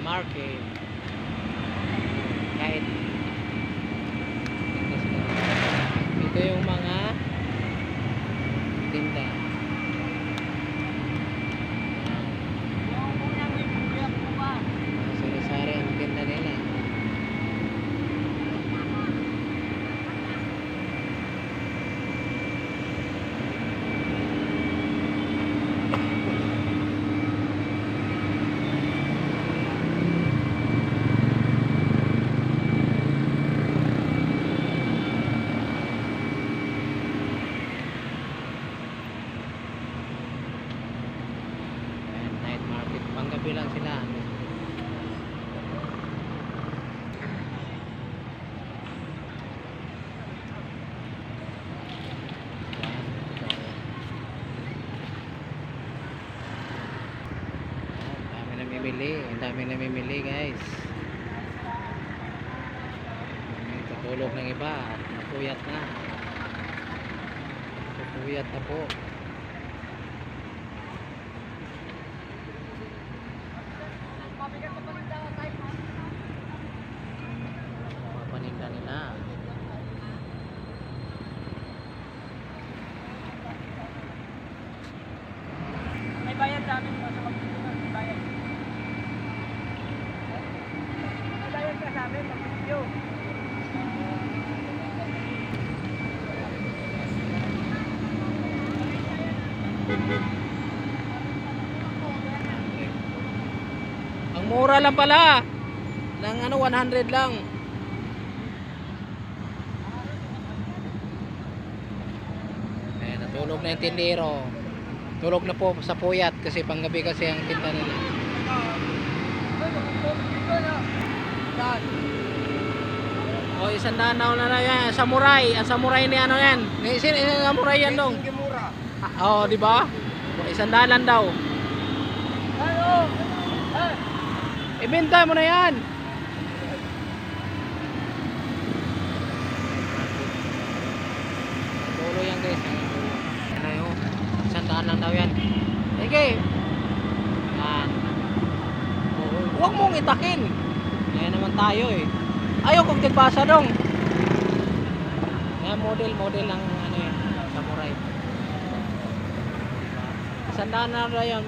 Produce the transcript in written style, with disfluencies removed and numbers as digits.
market. Kahit ito yung mga tinda. Sari-sari ang tinda nila. Night market, panggabi lang sila. Ang dami namimili guys. Tutulog ng iba, napuyat na. Napuyat na po. Papaninda nila. May bayad sa amin sa mag-video. May bayad. May bayad ka sa amin mag-video. Ang mura lang pala. Ng 100 lang. Ayan, natulog na yung tindero. Tulog na po sa puyat kasi panggabi kasi ang tinda nila. O, 100 na yan. Samurai. Ang samurai ni ano yan. Sino yung samurai yan dong? Oo, di ba? 100 lang daw. Ibenta mo na yan. Tulo yan guys. Ano yun? 100 lang daw yan. Sige. Yan. Huwag mong itakin. Yan naman tayo eh. Ayaw kong tigbasa dong. Yan model ng ano yan. Samurai. 100 na yan.